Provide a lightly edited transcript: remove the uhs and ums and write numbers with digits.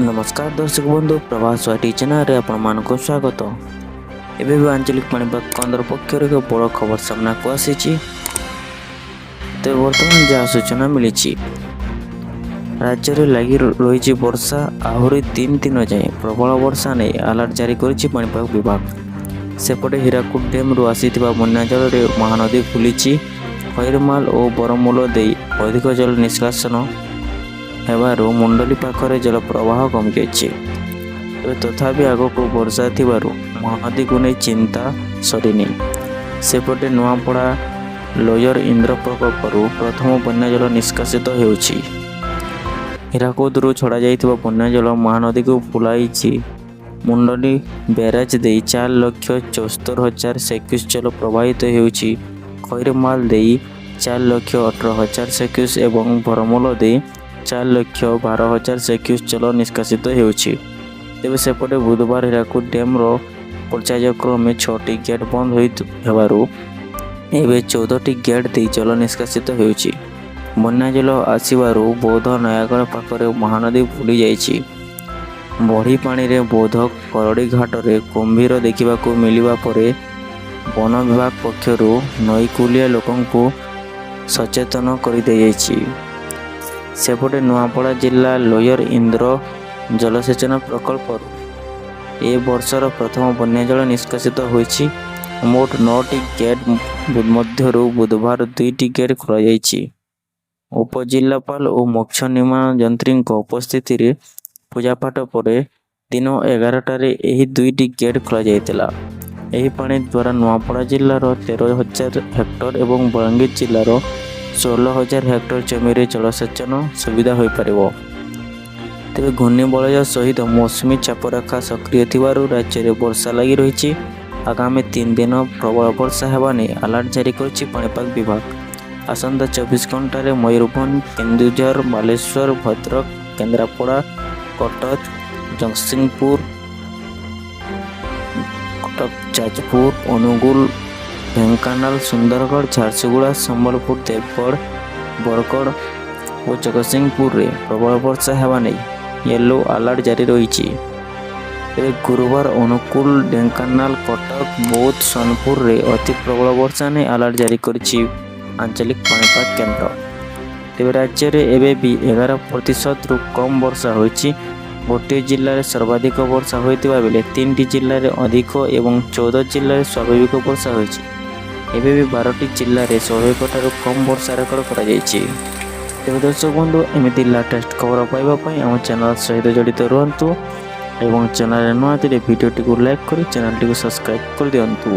नमस्कार दर्शक बंधु प्रभास वाटी चैनल आपण मानक स्वागत। एबे भी आंचलिक पाणीपाग केन्द्र पक्षर एक बड़ खबर सामना को आसी बर्तमान जहाँ सूचना मिली राज्य में लगी रही वर्षा आहरी 3 दिन जाए प्रबल वर्षा नहीं अलर्ट जारी करिछि पाणीपाग विभाग। सेपटे हीराकुद डैम आसी बन्या जल में महानदी फुली खैरमाल और बरमूल दे अधिक जल निष्कासन हेबारु मुंडली पाखरे जल प्रवाह कमी जाइए। तथापि आगक वर्षा थिबारु महानदी को नहीं चिंता सरीनी। सेपटे नुआपड़ा लोयर इंद्र प्रकल्परू प्रथम बन्या जल निष्कासित होउछि। हीराकुदरू छड़ा जाइथिबा बन्या जल महानदी को फुलाई मुंडली बैराज दे 4,74,000 सेक्यूस जल प्रवाहित होउछि। खैरमाल दे 4,18,000 सेक्यूस एवं बरमूल दे 4,12,000 सेक्यूस जल निष्कासित होउछि। तेबे सेपटे बुधवार हीराकुद डैम पर्यायक्रमे 6टी गेट बंद होइबारु एबे 14टी गेट दे जल निष्कासित होउछि। बन्या जल आसिबारु बौद्ध नयागढ़ पाखरे महानदी फुली जाइछि। बड़ी पानी रे बौद्ध करड़ी घाट रे कुंभीर देखिबाकू मिलिबा परे वन विभाग पक्षरु नईकुलिया लोकंकु सचेतन कर दियाछि। सेपटे नुआपड़ा जिला लोयर इंद्र जलसेचन प्रकल्प ए वर्षर प्रथम बन्या जल निष्कासित होइछि। मोट 9टी गेट मध्यरु बुधवार 2टी गेट खोल उपजिलापाल और मुख्य निर्माण यंत्री उपस्थिति रे पूजापाठ पर दिन 11टारे यही 2टी गेट खोल जाइतिला। एही पानी द्वारा नुआपड़ा जिलार 13,000 हेक्टर एवं बलांगीर जिलार 16,000 हेक्टर जमी जलसेचन सुविधा हो पार। तेज घूर्णिबलय सहित मौसुमी चापरेखा सक्रिय थिबारु राज्य में वर्षा लगी रही। आगामी 3 दिन प्रबल वर्षा हेबा नै अलर्ट जारी करिछि पाणीपाग विभाग। आसंता 24 घंटे मयूरभंज, केन्दुझर, बालेश्वर, भद्रक, केन्द्रापड़ा, कटक, जगतसिंहपुर, जाजपुर, अनुगुल, ढेंकानाल, सुंदरगढ़, झारसुगुड़ा, संबलपुर, देवगढ़, बरगढ़ और जगतसिंहपुर रे प्रबल वर्षा हेबा नै येलो अलर्ट जारी रही। गुरुवार अनुकूल, ढेंकानाल, कटक, बौद्ध, सोनपुर रे अति प्रबल वर्षा नै अलर्ट जारी करिछि आंचलिक पाणीपाग केन्द्र। तेज राज्य में एवं भी 11% रु कम वर्षा होइछि। गोटे जिले में सर्वाधिक वर्षा होइतिबा बेले 3टी जिले में अधिक एवं 14 जिले में स्वाभाविक वर्षा होइछि। एबे भी 12टी जिले में स्वाभाविक ठारू कम वर्षा रेकर्ड करा जाइछि। तेज दर्शक बंधु एमती लेटेस्ट खबर पाइबापी आम चैनल सहित जड़ित रुहतु एवं चैनल नुआ भिडियोटी को लाइक कर चैनल टी सब्सक्राइब कर दियंतु।